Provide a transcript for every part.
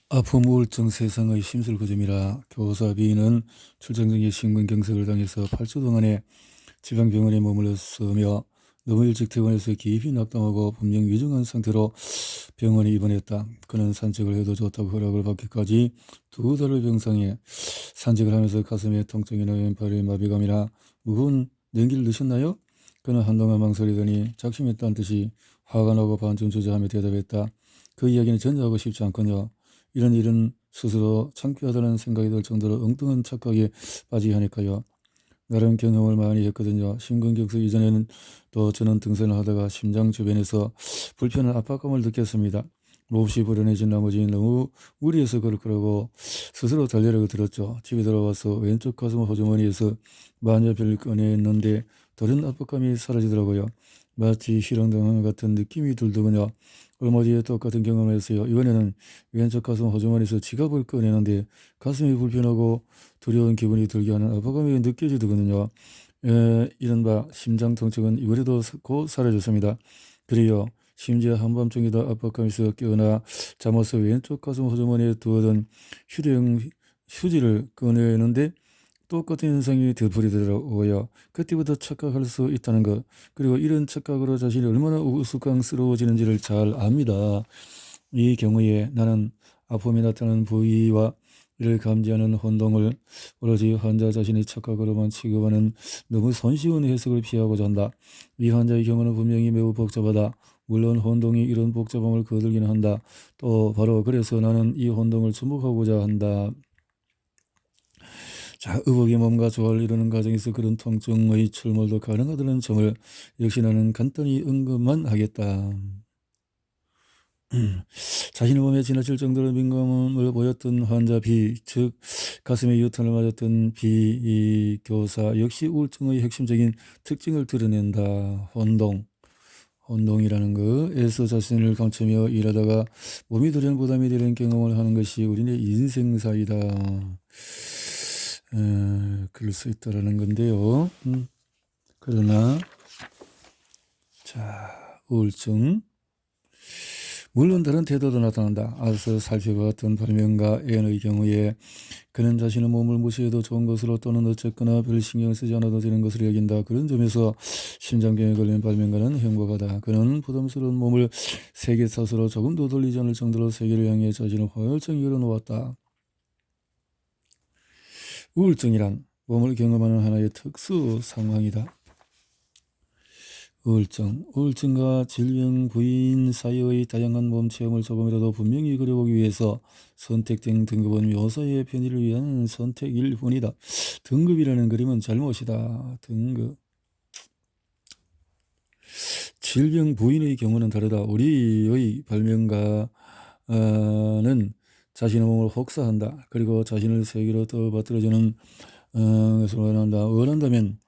아픔, 우울증 세상의 심술거점이라 교사 B는 출장 중에 심근경색을 당해서 8주 동안에 지방병원에 머물렀으며 너무 일찍 퇴원해서 깊이 낙담하고 분명 위중한 상태로 병원에 입원했다. 그는 산책을 해도 좋다고 허락을 받기까지 2달을 병상에 산책을 하면서 가슴에 통증이나 왼팔에 마비감이나 무거운 냉기를 넣으셨나요? 그는 한동안 망설이더니 작심했다는 듯이 화가 나고 반쯤 주저하며 대답했다. 그 이야기는 전혀 하고 싶지 않군요. 이런 일은 스스로 창피하다는 생각이 들 정도로 엉뚱한 착각에 빠지게 하니까요. 나름 경험을 많이 했거든요. 심근경색 이전에는 또 저는 등산을 하다가 심장 주변에서 불편한 압박감을 느꼈습니다. 몹시 불안해진 나머지 너무 무리해서 그럴 거라고 스스로 달래라고 들었죠. 집에 들어와서 왼쪽 가슴 호주머니에서 만년필을 꺼냈는데 다른 압박감이 사라지더라고요. 마치 실형당한 같은 느낌이 들더군요. 얼마 뒤에 똑같은 경험을 했어요. 이번에는 왼쪽 가슴 호주머니에서 지갑을 꺼내는데 가슴이 불편하고 두려운 기분이 들게 하는 압박감이 느껴지더군요. 이른바 심장 통증은 이번에도 곧 사라졌습니다. 그래요. 심지어 한밤중에도 압박감에서 깨어나 잠옷을 왼쪽 가슴 호주머니에 두었던 휴대용 휴지를 꺼내는데 똑같은 현상이 되풀이되더라고요. 그때부터 착각할 수 있다는 것, 그리고 이런 착각으로 자신이 얼마나 우스꽝스러워지는지를 잘 압니다. 이 경우에 나는 아픔이 나타나는 부위와 이를 감지하는 혼동을 오로지 환자 자신의 착각으로만 취급하는 너무 손쉬운 해석을 피하고자 한다. 이 환자의 경우는 분명히 매우 복잡하다. 물론 혼동이 이런 복잡함을 거들기는 한다. 또 바로 그래서 나는 이 혼동을 주목하고자 한다. 자, 의복이 몸과 조화를 이루는 과정에서 그런 통증의 출몰도 가능하다는 점을 역시 나는 간단히 언급만 하겠다. 자신의 몸에 지나칠 정도로 민감함을 보였던 환자 B, 즉 가슴에 유탄을 맞았던 B 교사 역시 우울증의 핵심적인 특징을 드러낸다. 혼동이라는 것에서 자신을 감추며 일하다가 몸이 들여는 부담이 되는 경험을 하는 것이 우리의 인생사이다. 그럴 수 있다라는 건데요. 그러나 자, 우울증 물론 다른 태도도 나타난다. 앞서 살펴봤던 발명가 N의 경우에 그는 자신의 몸을 무시해도 좋은 것으로 또는 어쨌거나 별 신경을 쓰지 않아도 되는 것으로 여긴다. 그런 점에서 심장병에 걸린 발명가는 행복하다. 그는 부담스러운 몸을 세계 탓으로 조금도 돌리지 않을 정도로 세계를 향해 자신을 활짝 열어놓았다. 우울증이란 몸을 경험하는 하나의 특수 상황이다. 우울증과 질병 부인 사이의 다양한 몸 체험을 조금이라도 분명히 그려보기 위해서 선택된 등급은 묘사의 편의를 위한 선택일 뿐이다. 등급이라는 그림은 잘못이다. 등급. 질병 부인의 경우는 다르다. 우리의 발명가는 자신의 몸을 혹사한다. 그리고 자신을 세계로 떠받들어주는 것을 원한다면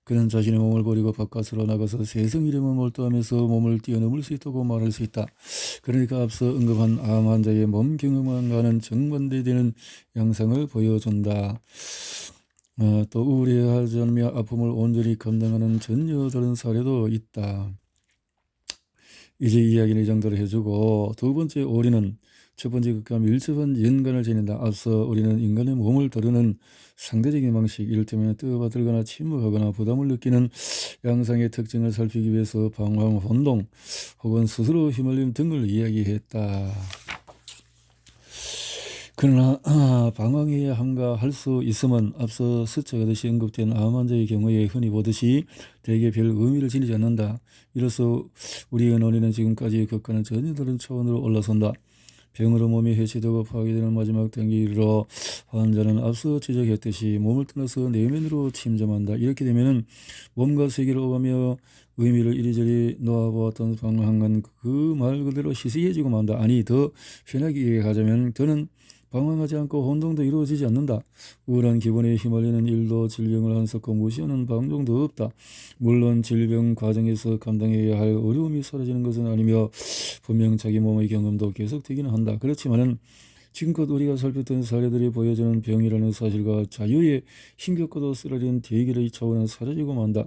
그는 자신의 몸을 버리고 바깥으로 나가서 세상 이름을 몰두하면서 몸을 뛰어넘을 수 있다고 말할 수 있다. 그러니까 앞서 언급한 암 환자의 몸 경험과는 정반대되는 양상을 보여준다. 또 우울해하지 않으며 아픔을 온전히 감당하는 전혀 다른 사례도 있다. 이제 이야기는 이 정도로 해주고, 두 번째 오리는 첫 번째 것과 밀접한 연관을 지닌다. 앞서 우리는 인간의 몸을 다루는 상대적인 방식, 이를테면 떠받들거나 침묵하거나 부담을 느끼는 양상의 특징을 살피기 위해서 방황, 혼동 혹은 스스로 휘말림 등을 이야기했다. 그러나 방황해야 함가 할 수 있음은 앞서 스쳐가듯이 언급된 암 환자의 경우에 흔히 보듯이 대개 별 의미를 지니지 않는다. 이로써 우리의 논의는 지금까지의 것과는 전혀 다른 차원으로 올라선다. 병으로 몸이 해치되고 파괴되는 마지막 단계로 환자는 앞서 지적했듯이 몸을 떠나서 내면으로 침잠한다. 이렇게 되면 몸과 세계를 오가며 의미를 이리저리 놓아보았던 방황은 그 말 그대로 희미해지고 만다. 아니, 더 편하게 얘기하자면 더는 방황하지 않고 혼동도 이루어지지 않는다. 우울한 기분에 휘말리는 일도 질병을 한석고 무시하는 방종도 없다. 물론 질병 과정에서 감당해야 할 어려움이 사라지는 것은 아니며 분명 자기 몸의 경험도 계속되기는 한다. 그렇지만은 지금껏 우리가 살폈던 사례들이 보여주는 병이라는 사실과 자유의 힘겹고도 쓰라린 대결의 차원은 사라지고 만다.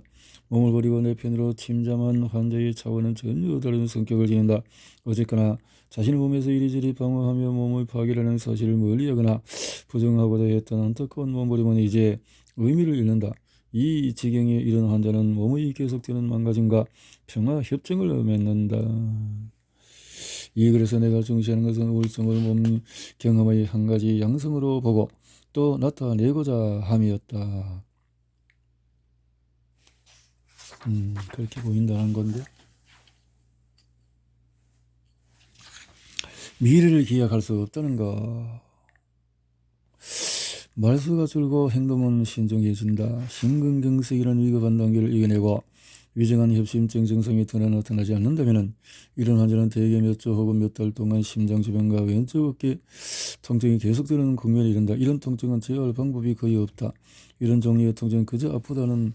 몸을 버리고 내 편으로 침잠한 환자의 차원은 전혀 다른 성격을 지닌다. 어쨌거나 자신의 몸에서 이리저리 방황하며 몸의 파괴라는 사실을 멀리하거나 부정하고자 했던 안타까운 몸부림은 이제 의미를 잃는다. 이 지경에 이른 환자는 몸의 계속되는 망가짐과 평화 협정을 맺는다. 그래서 내가 중시하는 것은 우울성을 몸 경험의 한 가지 양성으로 보고 또 나타내고자 함이었다. 그렇게 보인다는 건데, 미래를 기약할 수 없다는가. 말수가 줄고 행동은 신중해진다. 심근경색이라는 위급한 단계를 이겨내고 위중한 협심증 증상이 더 나타나지 않는다면 이런 환자는 대개 몇 주 혹은 몇 달 동안 심장질병과 왼쪽 어깨 통증이 계속되는 국면에 이른다. 이런 통증은 제어할 방법이 거의 없다. 이런 종류의 통증은 그저 아프다는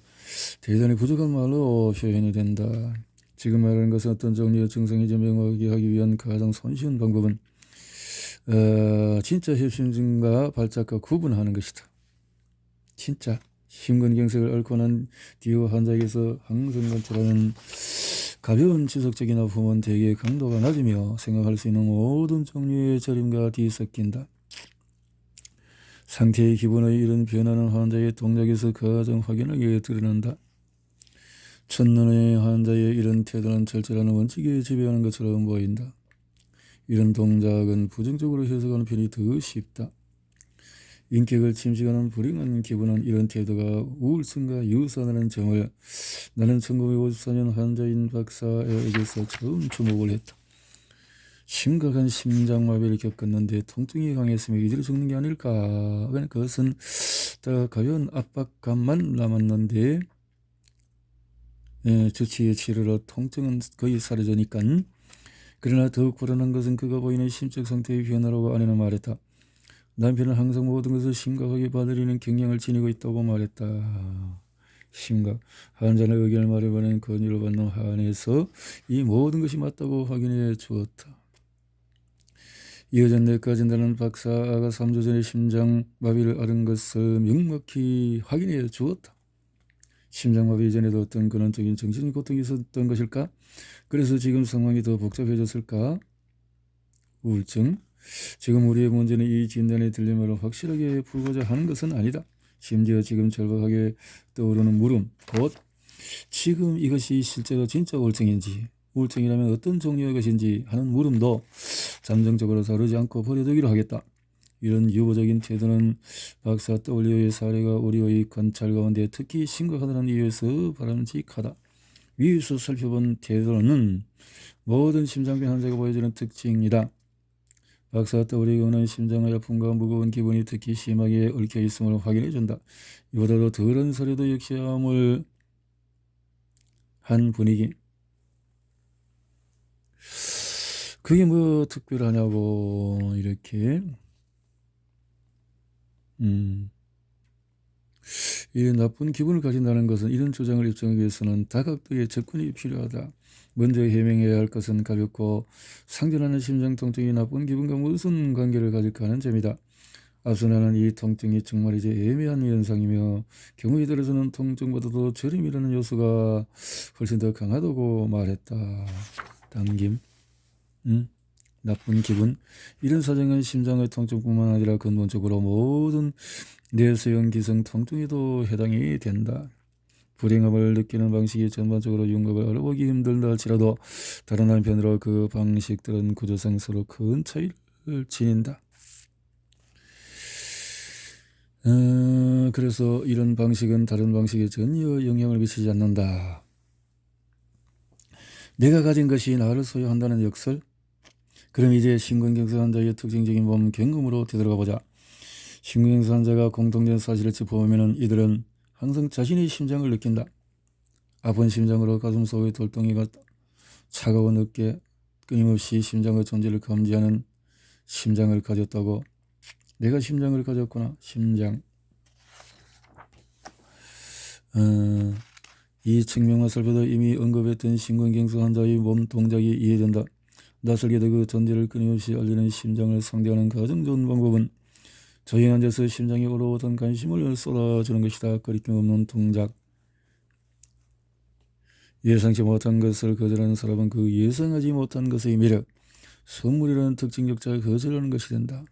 대단히 부족한 말로 표현이 된다. 지금 말하는 것은 어떤 종류의 증상인지 명확하게 하기 위한 가장 손쉬운 방법은 진짜 협심증과 발작과 구분하는 것이다. 진짜 심근경색을 앓고 난 뒤후 환자에게서 항상 관찰하는 가벼운 지속적인 아픔은 대개 강도가 낮으며 생각할 수 있는 모든 종류의 저림과 뒤섞인다. 상태의 기본의 이런 변화는 환자의 동작에서 가장 확연하게 드러난다. 첫눈에 환자의 이런 태도는 절제라는 원칙에 지배하는 것처럼 보인다. 이런 동작은 부정적으로 해석하는 편이 더 쉽다. 인격을 침식하는 불행한 기분은 이런 태도가 우울증과 유사하다는 점을 나는 1954년 환자인 박사에게서 처음 주목을 했다. 심각한 심장마비를 겪었는데 통증이 강했으며 이대로 죽는 게 아닐까. 그것은 더 가벼운 압박감만 남았는데 주치의 치료로 통증은 거의 사라지니까. 그러나 더욱 불안한 것은 그가 보이는 심적 상태의 변화라고 아내는 말했다. 남편은 항상 모든 것을 심각하게 받아들이는 경향을 지니고 있다고 말했다. 심각. 환자는 의견을 말해보는 권유를 받는 한에서 이 모든 것이 맞다고 확인해 주었다. 이어진 내과 진단은 박사가 3주 전에 심장마비를 앓은 것을 명확히 확인해 주었다. 심장마비 이전에도 어떤 근원적인 정신적 고통이 있었던 것일까? 그래서 지금 상황이 더 복잡해졌을까? 우울증? 지금 우리의 문제는 이 진단의 딜레마를 확실하게 풀고자 하는 것은 아니다. 심지어 지금 절박하게 떠오르는 물음, 곧 지금 이것이 실제로 진짜 우울증인지, 우울증이라면 어떤 종류의 것인지 하는 물음도 잠정적으로 다루지 않고 버려두기로 하겠다. 이런 유보적인 태도는 박사 W의 사례가 우리의 관찰 가운데 특히 심각하다는 이유에서 바람직하다. 위에서 살펴본 태도는 모든 심장병 환자가 보여주는 특징이다. 박사 W는 심장의 아픔과 무거운 기분이 특히 심하게 얽혀 있음을 확인해준다. 이보다도 덜한 사례도 역시 암을 한 분위기. 그게 뭐 특별하냐고 이렇게. 이 나쁜 기분을 가진다는 것은 이런 주장을 입증하기 위해서는 다각도의 접근이 필요하다. 먼저 해명해야 할 것은 가볍고 상전하는 심장 통증이 나쁜 기분과 무슨 관계를 가질까 하는 점이다. 앞서 나는 이 통증이 정말이지 애매한 현상이며 경우에 따라서는 통증보다도 저림이라는 요소가 훨씬 더 강하다고 말했다. 당김, 나쁜 기분. 이런 사정은 심장의 통증뿐만 아니라 근본적으로 모든 내수형 기성 통증에도 해당이 된다. 불행함을 느끼는 방식이 전반적으로 윤곽을 알아보기 힘들다 할지라도 다른 한편으로 그 방식들은 구조상 서로 큰 차이를 지닌다. 그래서 이런 방식은 다른 방식에 전혀 영향을 미치지 않는다. 내가 가진 것이 나를 소유한다는 역설? 그럼 이제 심근경색 환자의 특징적인 몸 경험으로 되돌아가 보자. 심근경색 환자가 공통된 사실을 짚어보면 이들은 항상 자신의 심장을 느낀다. 아픈 심장으로 가슴속의 돌덩이가 차가운 어깨, 끊임없이 심장의 존재를 감지하는 심장을 가졌다고. 내가 심장을 가졌구나. 심장. 이 측면만 살펴도 이미 언급했던 심근경색 환자의 몸 동작이 이해된다. 낯설게도 그 존재를 끊임없이 알리는 심장을 상대하는 가장 좋은 방법은 조용히 앉아서 심장에 오롯한 관심을 쏟아주는 것이다. 거리낌 없는 동작. 예상치 못한 것을 거절하는 사람은 그 예상하지 못한 것의 매력, 선물이라는 특징 격차에 거절하는 것이 된다.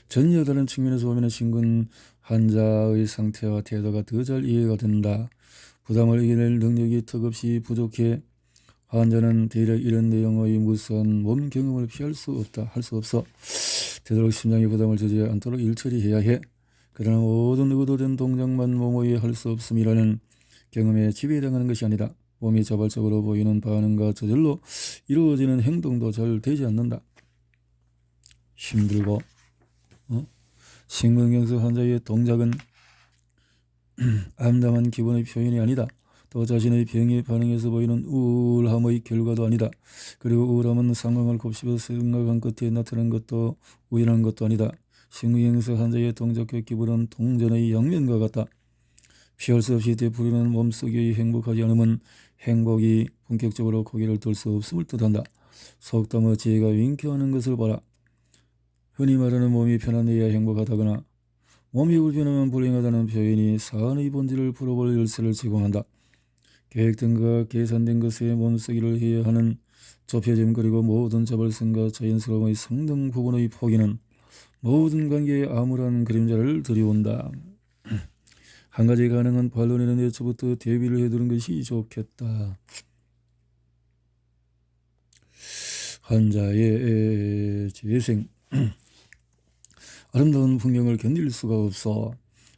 전혀 다른 측면에서 보면 신근 환자의 상태와 태도가 더 잘 이해가 된다. 부담을 이겨낼 능력이 턱없이 부족해 환자는 대략 이런 내용의 무수한 몸 경험을 피할 수 없다. 할 수 없어. 되도록 심장의 부담을 주지 않도록 일처리 해야 해. 그러나 모든 의도된 동작만 몸의 할 수 없음이라는 경험에 지배당하는 것이 아니다. 몸이 자발적으로 보이는 반응과 저절로 이루어지는 행동도 잘 되지 않는다. 힘들고 심근경색 환자의 동작은 암담한 기분의 표현이 아니다. 또 자신의 병에 반응해서 보이는 우울함의 결과도 아니다. 그리고 우울함은 상황을 곱씹어 생각한 끝에 나타난 것도 우연한 것도 아니다. 심근경색 환자의 동작과 기분은 동전의 양면과 같다. 피할 수 없이 되풀이는 몸속의 행복하지 않으면 행복이 본격적으로 고개를 들 수 없음을 뜻한다. 속담의 지혜가 윙크하는 것을 봐라. 흔히 말하는 몸이 편안해야 행복하다거나 몸이 불편하면 불행하다는 표현이 사안의 본질을 풀어볼 열쇠를 제공한다. 계획된 것과 계산된 것에 몸쓰기를 해야 하는 좁혀짐 그리고 모든 자발성과 자연스러움의 상당 부분의 포기는 모든 관계에 암울한 그림자를 들이온다. 한 가지 가능한 반론에는 애초부터 대비를 해두는 것이 좋겠다. 환자의 재생 아름다운 풍경을 견딜 수가 없어.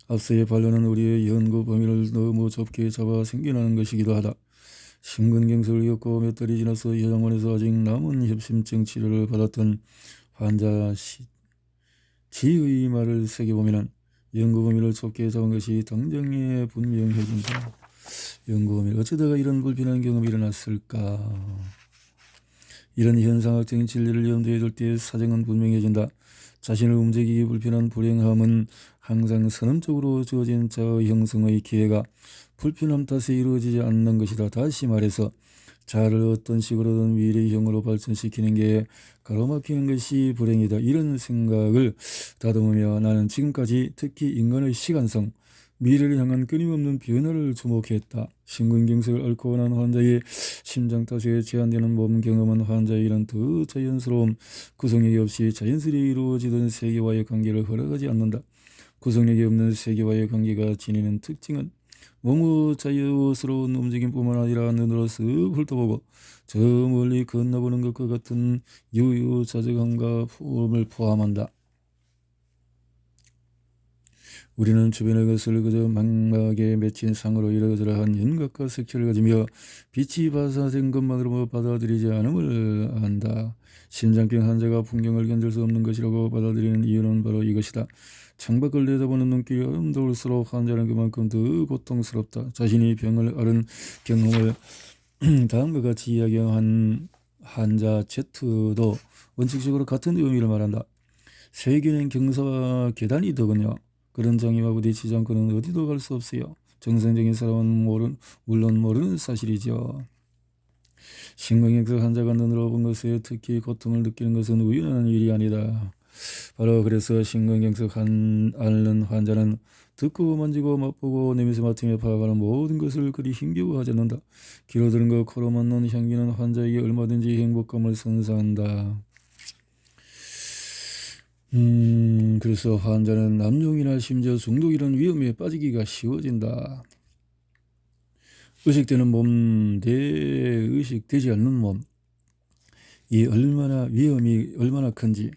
앞서의 반론은 우리의 연구 범위를 너무 좁게 잡아 생겨나는 것이기도 하다. 심근경색을 겪고 몇 달이 지나서 요양원에서 아직 남은 협심증 치료를 받았던 환자 지의 말을 새겨보면 연구 범위를 좁게 잡은 것이 당장에 분명해진다. 연구 범위 어쩌다가 이런 불편한 경험이 일어났을까? 이런 현상학적인 진리를 염두에 둘 때 사정은 분명해진다. 자신을 움직이기 불편한 불행함은 항상 선언적으로 주어진 자의 형성의 기회가 불편함 탓에 이루어지지 않는 것이다. 다시 말해서 자아를 어떤 식으로든 미래형으로 발전시키는 게 가로막히는 것이 불행이다. 이런 생각을 다듬으며 나는 지금까지 특히 인간의 시간성, 미래를 향한 끊임없는 변화를 주목했다. 심근경색을 앓고 난 환자의 심장타수에 제한되는 몸 경험은 환자의 이런 더 자연스러운 구성력이 없이 자연스레 이루어지던 세계와의 관계를 허락하지 않는다. 구성력이 없는 세계와의 관계가 지니는 특징은 몸의 자유스러운 움직임뿐만 아니라 눈으로 쓱 훑어보고 저 멀리 건너보는 것과 같은 유유자적함과 품을 포함한다. 우리는 주변의 것을 그저 망막에 맺힌 상으로 이러저러한 윤곽과 색채를 가지며 빛이 반사된 것만으로 받아들이지 않음을 안다. 심장병 환자가 풍경을 견딜 수 없는 것이라고 받아들이는 이유는 바로 이것이다. 창밖을 내다보는 눈길이 아름다울수록 환자는 그만큼 더 고통스럽다. 자신이 병을 앓은 경험을 다음과 같이 이야기한 환자 Z도 원칙적으로 같은 의미를 말한다. 세계는 경사와 계단이 더군요. 그런 장애와 부딪히지 않고는 어디도 갈 수 없어요. 정상적인 사람은 물론 모르는 사실이죠. 심근경색 환자가 눈으로 본 것에 특히 고통을 느끼는 것은 우연한 일이 아니다. 바로 그래서 심근경색 앓는 환자는 듣고 만지고 맛보고 냄새 맡으며 파악하는 모든 것을 그리 힘겨워하지 않는다. 귀로 들은 것 코로 맡는 향기는 환자에게 얼마든지 행복감을 선사한다. 그래서 환자는 남용이나 심지어 중독이라는 위험에 빠지기가 쉬워진다. 의식되는 몸 대 의식되지 않는 몸, 이 위험이 얼마나 큰지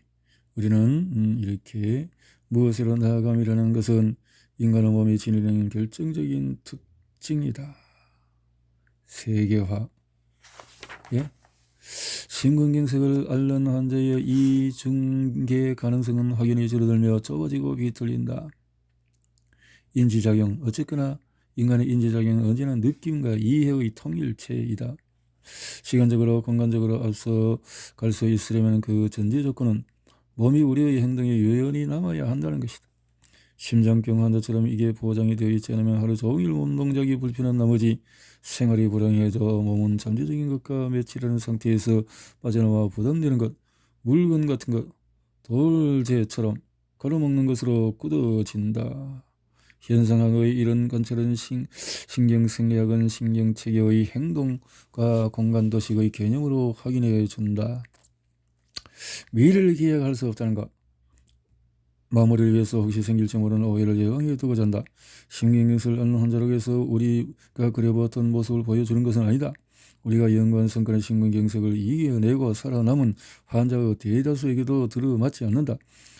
우리는 이렇게 무엇으로 나아감이라는 것은 인간의 몸이 지니는 결정적인 특징이다. 세계화. 예? 심근경색을 앓는 환자의 이중계 가능성은 확연히 줄어들며 좁아지고 비틀린다. 인지작용. 어쨌거나 인간의 인지작용은 언제나 느낌과 이해의 통일체이다. 시간적으로 공간적으로 앞서 갈 수 있으려면 그 전제 조건은 몸이 우리의 행동에 유연히 남아야 한다는 것이다. 심장병 환자처럼 이게 보장이 되어 있지 않으면 하루 종일 몸 동작이 불편한 나머지 생활이 불안해져 몸은 잠재적인 것과 며칠이라는 상태에서 빠져나와 부담되는 것, 물건 같은 것, 돌재처럼 걸어먹는 것으로 굳어진다. 현상학의 이런 관찰은 신경생리학은 신경체계의 행동과 공간도식의 개념으로 확인해 준다. 미래를 기약할 수 없다는 것. 마무리를 위해서 혹시 생길지 모르는 오해를 예방해 두고자 한다. 신경경색을 앓는 환자라고 해서 우리가 그려봤던 모습을 보여주는 것은 아니다. 우리가 연구한 성과는 신경경색을 이겨내고 살아남은 환자의 대다수에게도 들어맞지 않는다.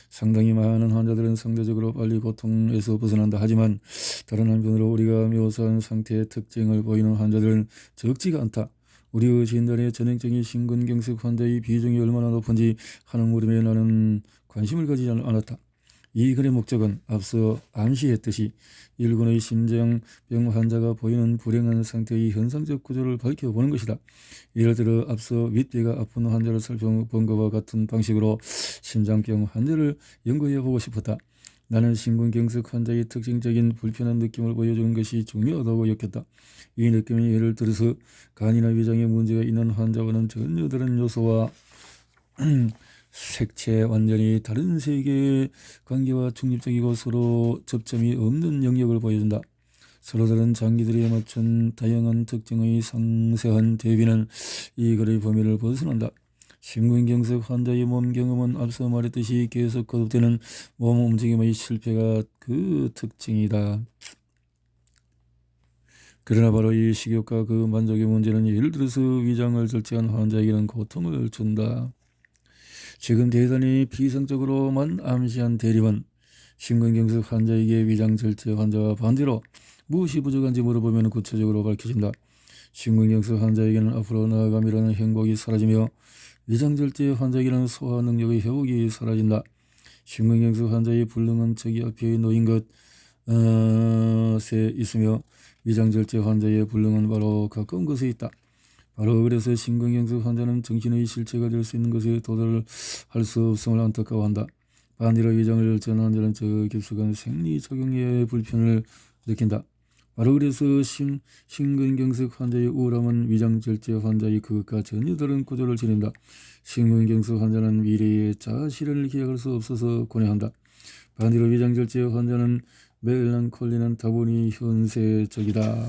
상당히 많은 환자들은 상대적으로 빨리 고통에서 벗어난다. 하지만 다른 한편으로 우리가 묘사한 상태의 특징을 보이는 환자들은 적지가 않다. 우리의 진단에 전형적인 심근경색 환자의 비중이 얼마나 높은지 하는 물음에 나는 관심을 가지지 않았다. 이 글의 목적은 앞서 암시했듯이 일군의 심장병 환자가 보이는 불행한 상태의 현상적 구조를 밝혀보는 것이다. 예를 들어 앞서 윗배가 아픈 환자를 살펴본 것과 같은 방식으로 심장병 환자를 연구해보고 싶었다. 나는 심근경색 환자의 특징적인 불편한 느낌을 보여주는 것이 중요하다고 여겼다. 이 느낌이 예를 들어서 간이나 위장에 문제가 있는 환자와는 전혀 다른 요소와 색채 완전히 다른 세계의 관계와 중립적이고 서로 접점이 없는 영역을 보여준다. 서로 다른 장기들에 맞춘 다양한 특징의 상세한 대비는 이 글의 범위를 벗어난다. 심근경색 환자의 몸 경험은 앞서 말했듯이 계속 거듭되는 몸 움직임의 실패가 그 특징이다. 그러나 바로 이 식욕과 그 만족의 문제는 예를 들어서 위장을 절제한 환자에게는 고통을 준다. 지금 대단히 비상적으로만 암시한 대립은 심근경색 환자에게 위장절제 환자와 반대로 무엇이 부족한지 물어보면 구체적으로 밝혀진다. 심근경색 환자에게는 앞으로 나아감이라는 행복이 사라지며 위장절제 환자에게는 소화 능력의 회복이 사라진다. 심근경색 환자의 불능은 저기 앞에 놓인 것에 있으며 위장절제 환자의 불능은 바로 가까운 곳에 있다. 바로 그래서 심근경색 환자는 정신의 실체가 될 수 있는 것에 도달할 수 없음을 안타까워한다. 반대로 위장을 절제한 환자는 저 깊숙한 생리작용의 불편을 느낀다. 바로 그래서 심근경색 환자의 우울함은 위장절제 환자의 그것과 전혀 다른 구조를 지닌다. 심근경색 환자는 미래의 자아실현을 기약할 수 없어서 고뇌한다. 반대로 위장절제 환자는 멜랑콜리는 다분히 현세적이다.